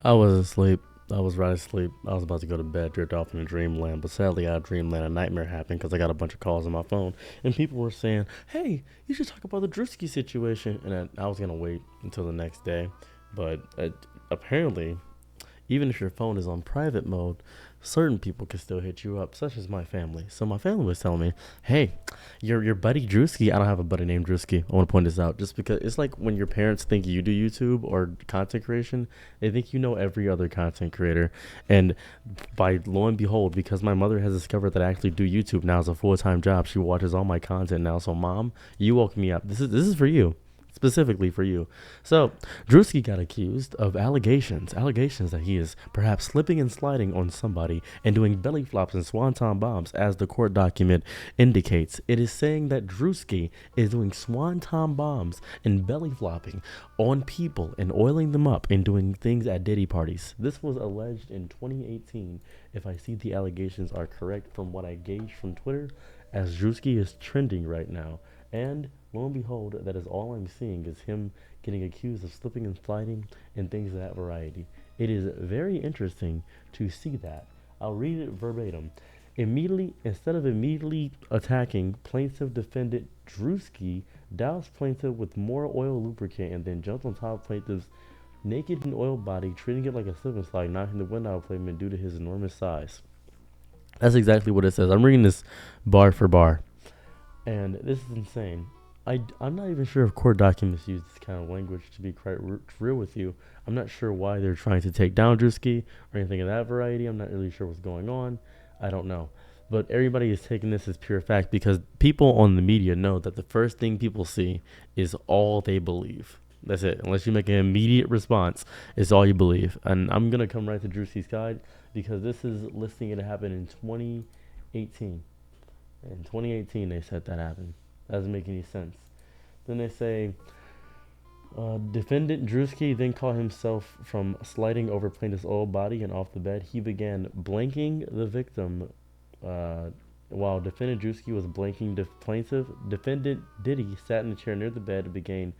I was asleep. I was right asleep. I was about to go to bed, drift off in a dreamland, but sadly, out of dreamland, a nightmare happened because I got a bunch of calls on my phone, and people were saying, "Hey, you should talk about the Druski situation." And I was gonna wait until the next day, but apparently, even if your phone is on private mode, certain people can still hit you up, such as my family. So my family was telling me, "Hey, your buddy Druski." I don't have a buddy named Druski. I want to point this out, just because it's like when your parents think you do YouTube or content creation, they think you know every other content creator, and by lo and behold, because my mother has discovered that I actually do YouTube now as a full time job, she watches all my content now. So mom, you woke me up. This is for you, specifically for you. So, Druski got accused of allegations that he is perhaps slipping and sliding on somebody and doing belly flops and swanton bombs, as the court document indicates. It is saying that Druski is doing swanton bombs and belly flopping on people and oiling them up and doing things at Diddy parties. This was alleged in 2018, if I see the allegations are correct from what I gauge from Twitter, as Druski is trending right now. And lo and behold, that is all I'm seeing is him getting accused of slipping and sliding and things of that variety. It is very interesting to see that. I'll read it verbatim. Instead of immediately attacking plaintiff defendant Druski, doused plaintiff with more oil lubricant and then jumped on top of plaintiff's naked and oiled body, treating it like a slip and slide, knocking the wind out of pavement due to his enormous size. That's exactly what it says. I'm reading this bar for bar. And this is insane. I'm not even sure if court documents use this kind of language, to be quite real with you. I'm not sure why they're trying to take down Drewski or anything of that variety. I'm not really sure what's going on. I don't know. But everybody is taking this as pure fact because people on the media know that the first thing people see is all they believe. That's it. Unless you make an immediate response, it's all you believe. And I'm going to come right to Drewski's guide because this is listing it happened in 2018. In 2018, they said that happened. That doesn't make any sense. Then they say defendant Druski then caught himself from sliding over plaintiff's old body and off the bed. He began blanking the victim uh, while defendant Druski was blanking the plaintiff. Defendant Diddy sat in a chair near the bed and began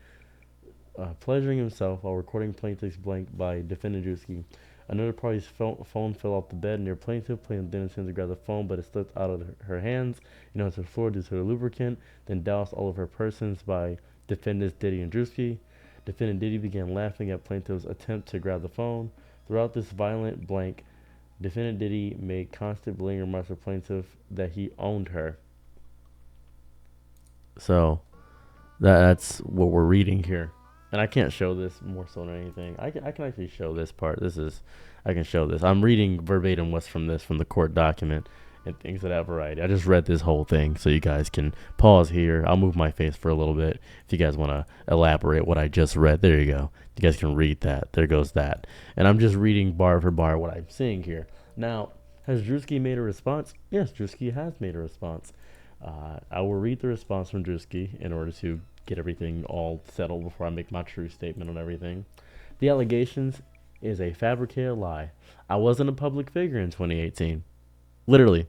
pleasuring himself while recording plaintiff's blank by defendant Druski. Another party's phone fell off the bed near plaintiff. Plaintiff then attempted to grab the phone, but it slipped out of her hands and onto the floor due to the lubricant, then doused all of her persons by defendants Diddy and Druski. Defendant Diddy began laughing at plaintiff's attempt to grab the phone. Throughout this violent blank, defendant Diddy made constant blatant remarks to plaintiff that he owned her. So that's what we're reading here. And I can't show this more so than anything. I can actually show this part. I can show this. I'm reading verbatim what's from the court document and things of that variety. I just read this whole thing so you guys can pause here. I'll move my face for a little bit if you guys want to elaborate what I just read. There you go. You guys can read that. There goes that. And I'm just reading bar for bar what I'm seeing here. Now, has Drewski made a response? Yes, Drewski has made a response. I will read the response from Druski in order to get everything all settled before I make my true statement on everything. The allegations is a fabricated lie. I wasn't a public figure in 2018. Literally,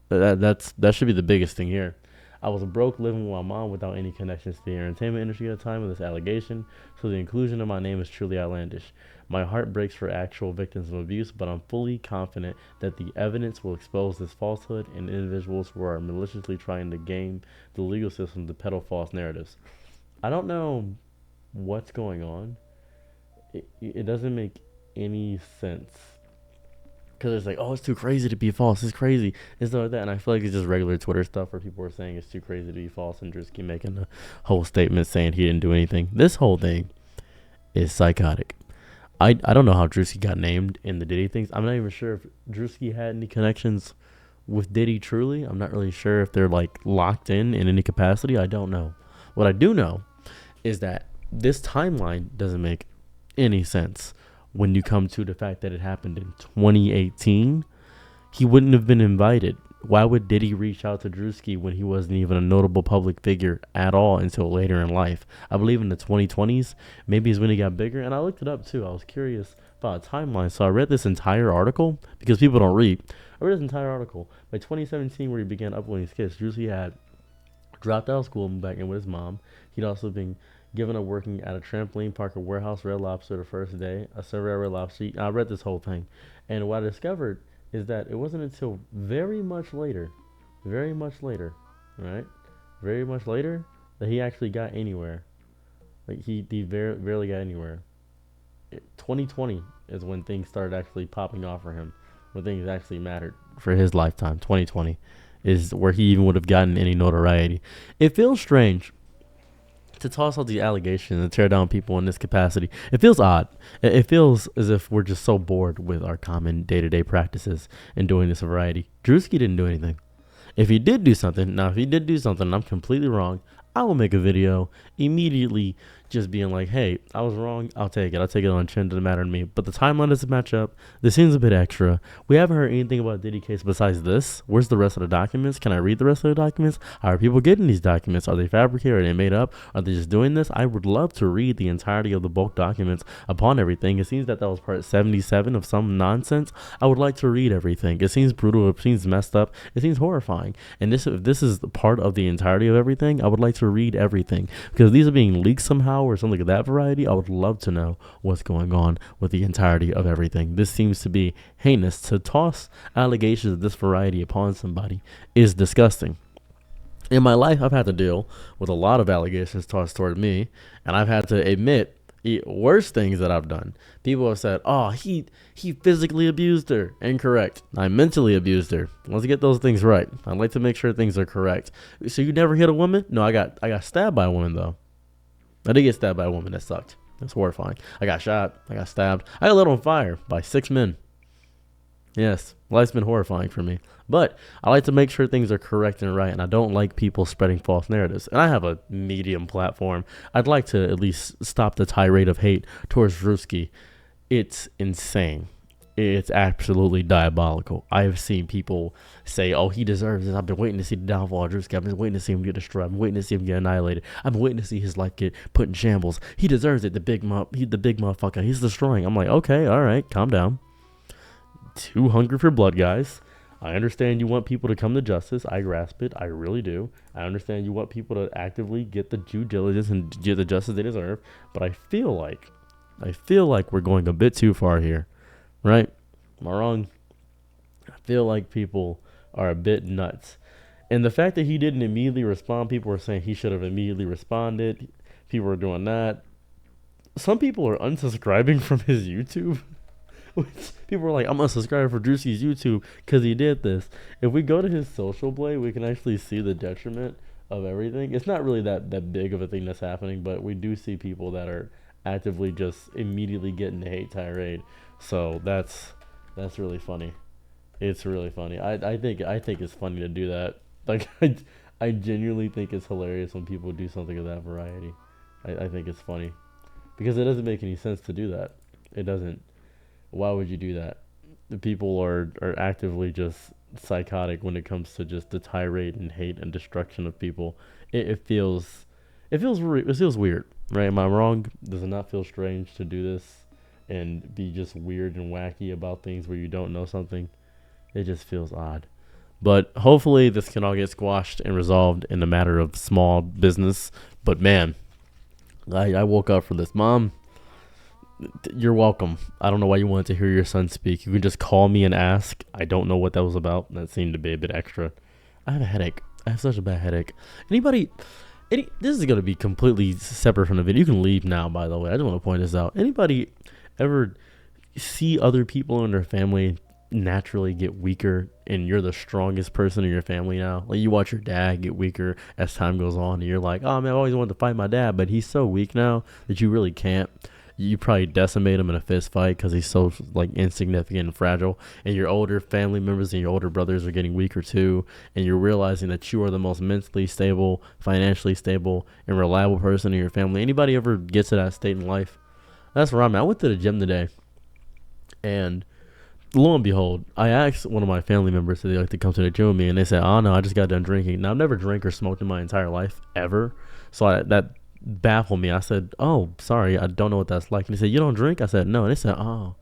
that should be the biggest thing here. I was broke living with my mom without any connections to the entertainment industry at the time of this allegation, so the inclusion of my name is truly outlandish. My heart breaks for actual victims of abuse, but I'm fully confident that the evidence will expose this falsehood and individuals who are maliciously trying to game the legal system to peddle false narratives. I don't know what's going on. It doesn't make any sense because it's like, oh, it's too crazy to be false. It's crazy and stuff like that. And I feel like it's just regular Twitter stuff where people are saying it's too crazy to be false and just keep making a whole statement saying he didn't do anything. This whole thing is psychotic. I don't know how Druski got named in the Diddy things. I'm not even sure if Druski had any connections with Diddy truly. I'm not really sure if they're like locked in any capacity. I don't know. What I do know is that this timeline doesn't make any sense when you come to the fact that it happened in 2018. He wouldn't have been invited. Why would Diddy reach out to Druski when he wasn't even a notable public figure at all until later in life? I believe in the 2020s, maybe is when he got bigger. And I looked it up too. I was curious about a timeline. So I read this entire article because people don't read. I read this entire article. By 2017, where he began uploading skits, Druski had dropped out of school and moved back in with his mom. He'd also been Given up working at a trampoline park at Warehouse Red Lobster the first day, a server at Red Lobster. I read this whole thing, and what I discovered is that it wasn't until very much later, right? Very much later that he actually got anywhere. Like he barely got anywhere. 2020 is when things started actually popping off for him, when things actually mattered for his lifetime. 2020 is where he even would have gotten any notoriety. It feels strange to toss out the allegations and tear down people in this capacity. It feels odd. It feels as if we're just so bored with our common day-to-day practices and doing this variety. Druski didn't do anything. If he did do something, I'm completely wrong. I will make a video immediately just being like, hey, I was wrong. I'll take it. I'll take it on chin. Doesn't matter to me. But the timeline doesn't match up. This seems a bit extra. We haven't heard anything about Diddy case besides this. Where's the rest of the documents? Can I read the rest of the documents? How are people getting these documents? Are they fabricated? Are they made up? Are they just doing this? I would love to read the entirety of the bulk documents upon everything. It seems that was part 77 of some nonsense. I would like to read everything. It seems brutal. It seems messed up. It seems horrifying. And if this is part of the entirety of everything, I would like to read everything, because these are being leaked somehow or something of that variety. I would love to know what's going on with the entirety of everything. This seems to be heinous. To toss allegations of this variety upon somebody is disgusting. In my life, I've had to deal with a lot of allegations tossed toward me, and I've had to admit worse things that I've done. People have said, oh, he physically abused her. Incorrect. I mentally abused her. Let's get those things right. I'd like to make sure things are correct. So you never hit a woman? No, I got stabbed by a woman, though. I did get stabbed by a woman. That sucked. That's horrifying. I got shot. I got stabbed. I got lit on fire by 6 men. Yes, life's been horrifying for me. But I like to make sure things are correct and right, and I don't like people spreading false narratives. And I have a medium platform. I'd like to at least stop the tirade of hate towards Druski. It's insane. It's absolutely diabolical. I have seen people say, oh, he deserves this. I've been waiting to see the downfall of Druski. I've been waiting to see him get destroyed. I've been waiting to see him get annihilated. I've been waiting to see his life get put in shambles. He deserves it. He's the big motherfucker. He's destroying. I'm like, okay, all right, calm down. Too hungry for blood, guys. I understand you want people to come to justice. I grasp it. I really do. I understand you want people to actively get the due diligence and get the justice they deserve. But I feel like we're going a bit too far here, right? Am I wrong? I feel like people are a bit nuts. And the fact that he didn't immediately respond, people were saying he should have immediately responded. People were doing that. Some people are unsubscribing from his YouTube. People were like, I'm unsubscribing for Druski's YouTube because he did this. If we go to his social blade, we can actually see the detriment of everything. It's not really that big of a thing that's happening, but we do see people that are actively just immediately getting the hate tirade. So that's really funny. It's really funny. I think it's funny to do that. Like I genuinely think it's hilarious when people do something of that variety. I think it's funny because it doesn't make any sense to do that. It doesn't. Why would you do that? The people are actively just psychotic when it comes to just the tirade and hate and destruction of people. It feels weird, right? Am I wrong? Does it not feel strange to do this and be just weird and wacky about things where you don't know something? It just feels odd. But hopefully this can all get squashed and resolved in a matter of small business. But man, I woke up for this. Mom, you're welcome. I don't know why you wanted to hear your son speak. You can just call me and ask. I don't know what that was about. That seemed to be a bit extra. I have a headache. I have such a bad headache. This is going to be completely separate from the video. You can leave now, by the way. I just want to point this out. Anybody ever see other people in their family naturally get weaker and you're the strongest person in your family now? Like you watch your dad get weaker as time goes on and you're like, oh man, I always wanted to fight my dad, but he's so weak now that you really can't. You probably decimate him in a fist fight because he's so like insignificant and fragile. And your older family members and your older brothers are getting weaker too. And you're realizing that you are the most mentally stable, financially stable, and reliable person in your family. Anybody ever gets to that state in life? That's where I'm at. I went to the gym today, and lo and behold, I asked one of my family members if they like to come to the gym with me, and they said, "Oh no, I just got done drinking." Now I've never drank or smoked in my entire life ever, so that baffled me. I said, "Oh, sorry, I don't know what that's like." And he said, "You don't drink?" I said, "No." And they said, "Oh,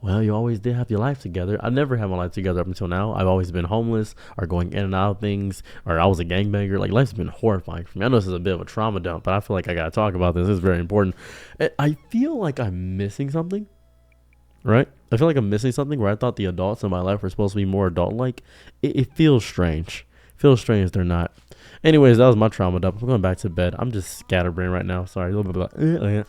Well, you always did have your life together. I never had my life together up until now. I've always been homeless or going in and out of things, or I was a gangbanger. Like, life's been horrifying for me. I know this is a bit of a trauma dump, but I feel like I gotta talk about this. It's very important. I feel like I'm missing something, right? I feel like I'm missing something where I thought the adults in my life were supposed to be more adult-like. It feels strange. Feels strange they're not. Anyways, that was my trauma dump. I'm going back to bed. I'm just scatterbrained right now. Sorry.